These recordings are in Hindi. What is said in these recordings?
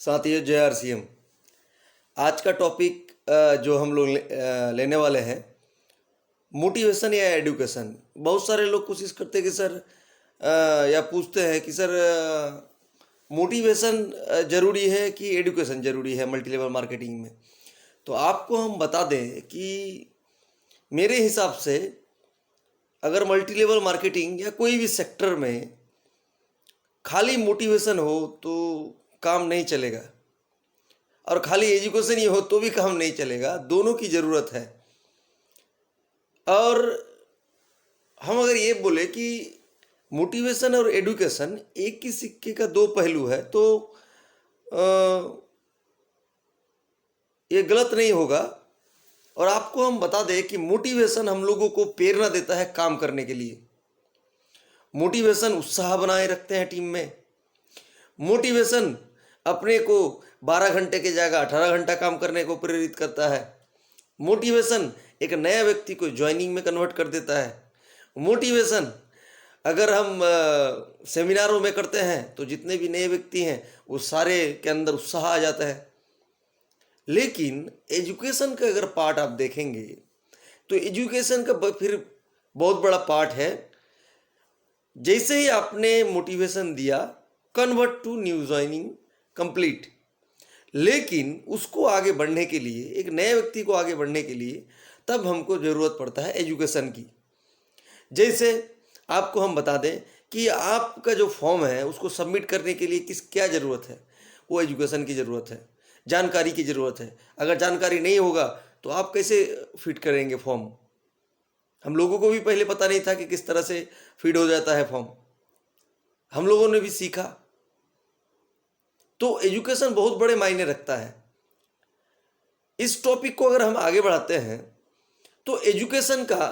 साथियों, जय आरसीएम। आज का टॉपिक जो हम लोग लेने वाले हैं, मोटिवेशन या एडुकेशन। बहुत सारे लोग कोशिश करते हैं कि सर या पूछते हैं कि सर मोटिवेशन ज़रूरी है कि एडुकेशन ज़रूरी है मल्टी लेवल मार्केटिंग में। तो आपको हम बता दें कि मेरे हिसाब से अगर मल्टी लेवल मार्केटिंग या कोई भी सेक्टर में खाली मोटिवेशन हो तो काम नहीं चलेगा, और खाली एजुकेशन ही हो तो भी काम नहीं चलेगा। दोनों की ज़रूरत है। और हम अगर ये बोले कि मोटिवेशन और एडुकेशन एक ही सिक्के का दो पहलू है तो ये गलत नहीं होगा। और आपको हम बता दें कि मोटिवेशन हम लोगों को प्रेरणा देता है काम करने के लिए। मोटिवेशन उत्साह बनाए रखते हैं टीम में। मोटिवेशन अपने को 12 घंटे के जगह 18 घंटा काम करने को प्रेरित करता है। मोटिवेशन एक नया व्यक्ति को ज्वाइनिंग में कन्वर्ट कर देता है। मोटिवेशन अगर हम सेमिनारों में करते हैं तो जितने भी नए व्यक्ति हैं वो सारे के अंदर उत्साह आ जाता है। लेकिन एजुकेशन का अगर पार्ट आप देखेंगे तो एजुकेशन का फिर बहुत बड़ा पार्ट है। जैसे ही आपने मोटिवेशन दिया, convert to new joining complete. लेकिन उसको आगे बढ़ने के लिए, एक नए व्यक्ति को आगे बढ़ने के लिए, तब हमको ज़रूरत पड़ता है एजुकेशन की। जैसे आपको हम बता दें कि आपका जो फॉर्म है उसको सबमिट करने के लिए क्या ज़रूरत है, वो एजुकेशन की ज़रूरत है, जानकारी की ज़रूरत है। अगर जानकारी नहीं होगा तो आप कैसे फिट करेंगे फॉर्म। हम लोगों को भी पहले पता नहीं था कि किस तरह से फिट हो जाता है फॉर्म। हम लोगों ने भी सीखा। तो एजुकेशन बहुत बड़े मायने रखता है। इस टॉपिक को अगर हम आगे बढ़ाते हैं तो एजुकेशन का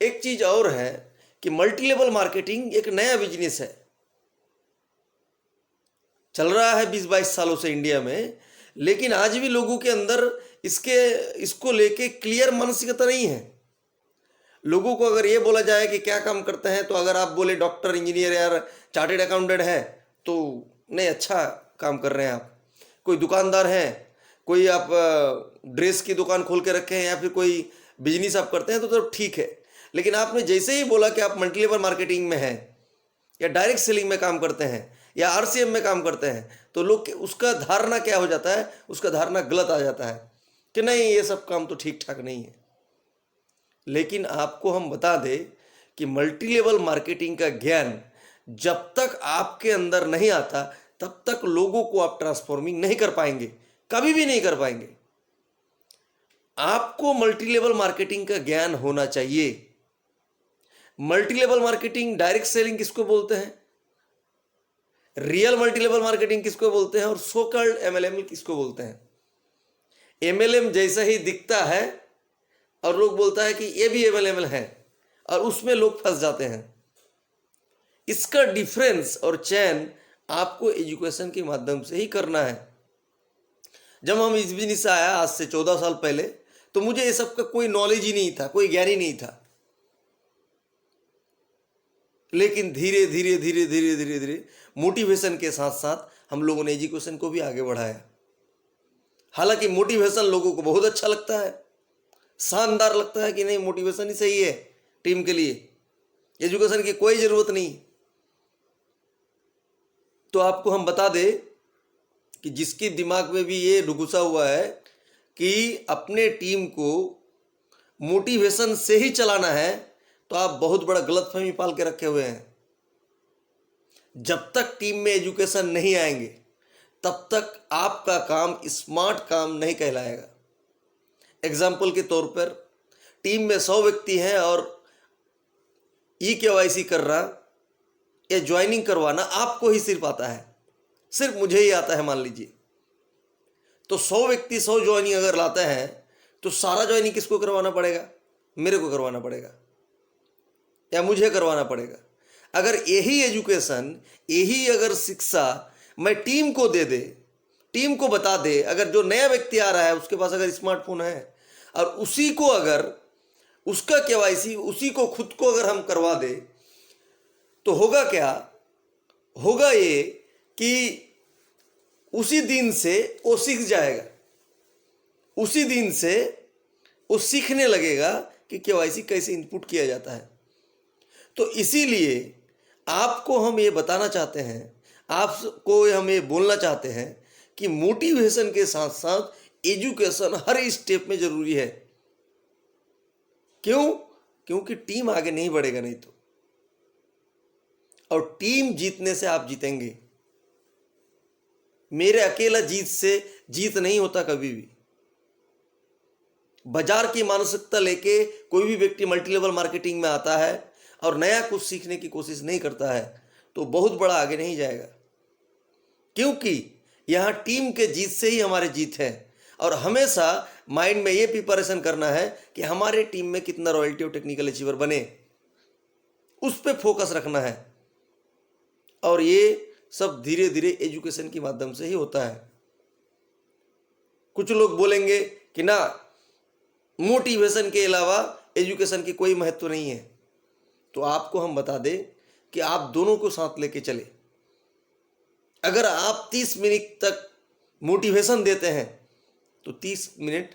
एक चीज़ और है कि मल्टी लेवल मार्केटिंग एक नया बिजनेस है। चल रहा है 20-22 सालों से इंडिया में, लेकिन आज भी लोगों के अंदर इसको लेके क्लियर मानसिकता नहीं है। लोगों को अगर ये बोला जाए कि क्या काम करते हैं, तो अगर आप बोले डॉक्टर, इंजीनियर या चार्टेड अकाउंटेंट है तो नहीं, अच्छा काम कर रहे हैं आप। कोई दुकानदार हैं, कोई आप ड्रेस की दुकान खोल के रखे हैं या फिर कोई बिजनेस आप करते हैं तो ठीक है। लेकिन आपने जैसे ही बोला कि आप मल्टी लेवल मार्केटिंग में हैं या डायरेक्ट सेलिंग में काम करते हैं या आरसीएम में काम करते हैं, तो लोग उसका धारणा क्या हो जाता है, उसका धारणा गलत आ जाता है कि नहीं, ये सब काम तो ठीक ठाक नहीं है। लेकिन आपको हम बता दें कि मल्टी लेवल मार्केटिंग का ज्ञान जब तक आपके अंदर नहीं आता तब तक लोगों को आप ट्रांसफॉर्मिंग नहीं कर पाएंगे, कभी भी नहीं कर पाएंगे। आपको मल्टी लेवल मार्केटिंग का ज्ञान होना चाहिए। Multi level marketing, direct selling किसको बोलते हैं, रियल मल्टी लेवल मार्केटिंग किसको बोलते हैं, और सो कॉल्ड एमएलएम किसको बोलते हैं। एमएलएम जैसा ही दिखता है और लोग बोलता है कि ये भी एमएलएम है, और उसमें लोग फंस जाते हैं। इसका डिफरेंस और चयन आपको एजुकेशन के माध्यम से ही करना है। जब हम इस बिजनेस से आया आज से 14 साल पहले, तो मुझे ये सब का कोई नॉलेज ही नहीं था, कोई ज्ञान ही नहीं था। लेकिन धीरे धीरे धीरे धीरे धीरे धीरे मोटिवेशन के साथ साथ हम लोगों ने एजुकेशन को भी आगे बढ़ाया। हालांकि मोटिवेशन लोगों को बहुत अच्छा लगता है, शानदार लगता है कि नहीं, मोटिवेशन ही सही है टीम के लिए, एजुकेशन की कोई ज़रूरत नहीं। तो आपको हम बता दें कि जिसके दिमाग में भी ये घुसा हुआ है कि अपने टीम को मोटिवेशन से ही चलाना है, तो आप बहुत बड़ा गलतफहमी पाल के रखे हुए हैं। जब तक टीम में एजुकेशन नहीं आएंगे तब तक आपका काम स्मार्ट काम नहीं कहलाएगा। एग्जाम्पल के तौर पर, टीम में 100 व्यक्ति हैं और KYC कर रहा या ज्वाइनिंग करवाना आपको ही सिर्फ आता है, सिर्फ मुझे ही आता है मान लीजिए, तो 100 व्यक्ति 100 ज्वाइनिंग अगर लाते हैं तो सारा ज्वाइनिंग किसको करवाना पड़ेगा, मेरे को करवाना पड़ेगा या मुझे करवाना पड़ेगा। अगर यही एजुकेशन, यही अगर शिक्षा मैं टीम को दे दे, टीम को बता दे, अगर जो नया व्यक्ति आ रहा है उसके पास अगर स्मार्टफोन है और उसी को अगर उसका KYC उसी को खुद को अगर हम करवा दे, तो होगा क्या, होगा ये कि उसी दिन से वो सीख जाएगा, उसी दिन से वो सीखने लगेगा कि केवाईसी कैसे इनपुट किया जाता है। तो इसीलिए आपको हम ये बताना चाहते हैं, आपको हम ये बोलना चाहते हैं कि मोटिवेशन के साथ साथ एजुकेशन हर स्टेप में जरूरी है। क्यों? क्योंकि टीम आगे नहीं बढ़ेगा नहीं तो, और टीम जीतने से आप जीतेंगे। मेरे अकेला जीत से जीत नहीं होता कभी भी। बाजार की मानसिकता लेके कोई भी व्यक्ति मल्टी लेवल मार्केटिंग में आता है और नया कुछ सीखने की कोशिश नहीं करता है तो बहुत बड़ा आगे नहीं जाएगा, क्योंकि यहाँ टीम के जीत से ही हमारे जीत है। और हमेशा माइंड में ये प्रिपरेशन करना है कि हमारे टीम में कितना रॉयल्टी और टेक्निकल अचीवर बने, उस पर फोकस रखना है। और ये सब धीरे धीरे एजुकेशन के माध्यम से ही होता है। कुछ लोग बोलेंगे कि ना, मोटिवेशन के अलावा एजुकेशन की कोई महत्व नहीं है। तो आपको हम बता दें कि आप दोनों को साथ लेके चले। अगर आप 30 मिनट तक मोटिवेशन देते हैं तो 30 मिनट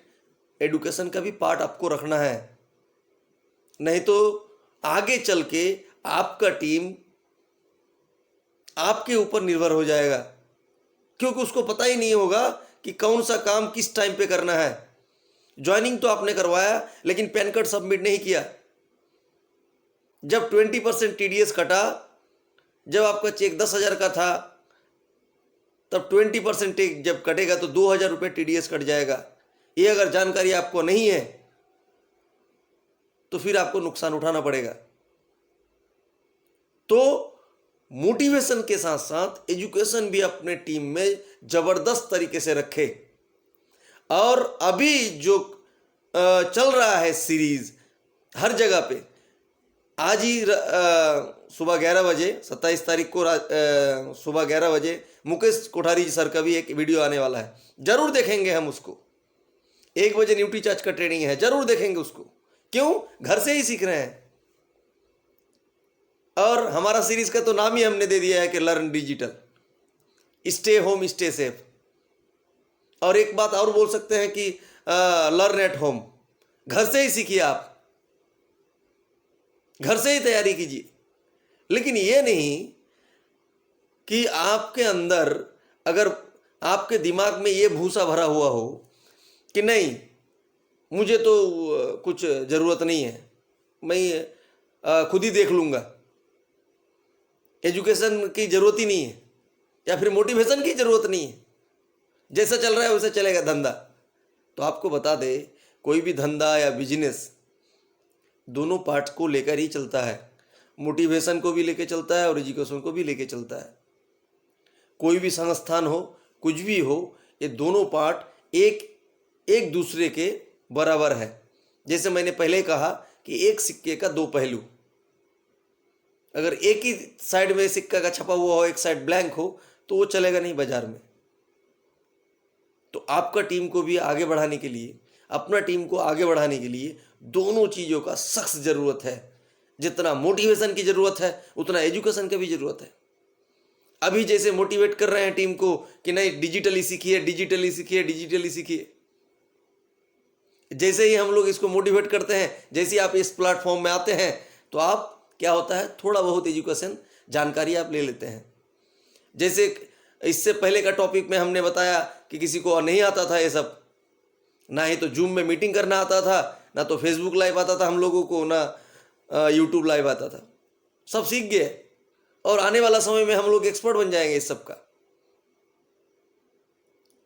एजुकेशन का भी पार्ट आपको रखना है, नहीं तो आगे चल के आपका टीम आपके ऊपर निर्भर हो जाएगा, क्योंकि उसको पता ही नहीं होगा कि कौन सा काम किस टाइम पे करना है। ज्वाइनिंग तो आपने करवाया लेकिन पैन कार्ड सबमिट नहीं किया। जब 20% टीडीएस कटा, जब आपका चेक 10,000 का था, तब 20% जब कटेगा तो 2,000 रुपये टीडीएस कट जाएगा। ये अगर जानकारी आपको नहीं है तो फिर आपको नुकसान उठाना पड़ेगा। तो मोटिवेशन के साथ साथ एजुकेशन भी अपने टीम में जबरदस्त तरीके से रखे। और अभी जो चल रहा है सीरीज हर जगह पे, आज ही सुबह 11 बजे 27 तारीख को सुबह 11 बजे मुकेश कोठारी जी सर का भी एक वीडियो आने वाला है, जरूर देखेंगे हम उसको। 1 बजे न्यूट्री चार्ज का ट्रेनिंग है, जरूर देखेंगे उसको। क्यों? घर से ही सीख रहे हैं। और हमारा सीरीज का तो नाम ही हमने दे दिया है कि learn digital, stay home stay safe. और एक बात और बोल सकते हैं कि लर्न एट होम, घर से ही सीखिए, आप घर से ही तैयारी कीजिए। लेकिन ये नहीं कि आपके अंदर अगर आपके दिमाग में ये भूसा भरा हुआ हो कि नहीं, मुझे तो कुछ ज़रूरत नहीं है, मैं खुद ही देख लूँगा, एजुकेशन की ज़रूरत ही नहीं है, या फिर मोटिवेशन की ज़रूरत नहीं है, जैसा चल रहा है वैसा चलेगा धंधा। तो आपको बता दे, कोई भी धंधा या बिजनेस दोनों पार्ट को लेकर ही चलता है। मोटिवेशन को भी लेकर चलता है और एजुकेशन को भी लेकर चलता है। कोई भी संस्थान हो, कुछ भी हो, ये दोनों पार्ट एक दूसरे के बराबर है। जैसे मैंने पहले कहा कि एक सिक्के का 2 पहलू। अगर एक ही साइड में सिक्का का छपा हुआ हो, एक साइड ब्लैंक हो, तो वो चलेगा नहीं बाजार में। तो आपका टीम को भी आगे बढ़ाने के लिए, अपना टीम को आगे बढ़ाने के लिए दोनों चीज़ों का सख्त ज़रूरत है। जितना मोटिवेशन की ज़रूरत है उतना एजुकेशन की भी ज़रूरत है। अभी जैसे मोटिवेट कर रहे हैं टीम को कि नहीं, डिजिटली सीखिए, डिजिटली सीखिए, डिजिटली सीखिए, जैसे ही हम लोग इसको मोटिवेट करते हैं, जैसे ही आप इस प्लेटफॉर्म में आते हैं तो आप क्या होता है, थोड़ा बहुत एजुकेशन जानकारी आप ले लेते हैं। जैसे इससे पहले का टॉपिक में हमने बताया कि किसी को नहीं आता था ये सब, ना ही तो जूम में मीटिंग करना आता था, ना तो फेसबुक लाइव आता था हम लोगों को, ना यूट्यूब लाइव आता था। सब सीख गए और आने वाला समय में हम लोग एक्सपर्ट बन जाएंगे इस सब का।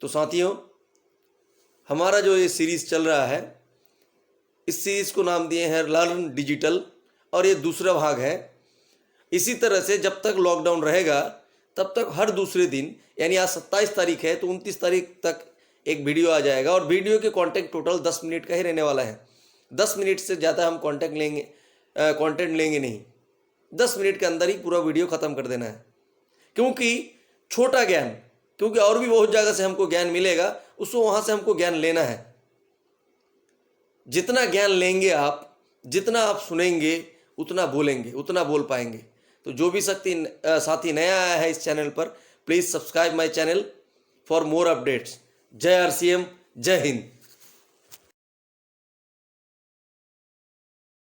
तो साथियों, हमारा जो ये सीरीज चल रहा है, इस सीरीज को नाम दिए हैं लर्न डिजिटल, और ये दूसरा भाग है। इसी तरह से जब तक लॉकडाउन रहेगा तब तक हर दूसरे दिन, यानी आज 27 तारीख है तो 29 तारीख तक एक वीडियो आ जाएगा। और वीडियो के कंटेंट टोटल 10 मिनट का ही रहने वाला है। 10 मिनट से ज़्यादा हम कंटेंट लेंगे नहीं। 10 मिनट के अंदर ही पूरा वीडियो ख़त्म कर देना है। क्योंकि छोटा ज्ञान, क्योंकि और भी बहुत जगह से हमको ज्ञान मिलेगा, उसको वहाँ से हमको ज्ञान लेना है। जितना ज्ञान लेंगे आप, जितना आप सुनेंगे, उतना बोलेंगे, उतना बोल पाएंगे। तो जो भी साथी नया आया है इस चैनल पर, please subscribe my channel for more updates. जय आरसीएम, जय हिंद।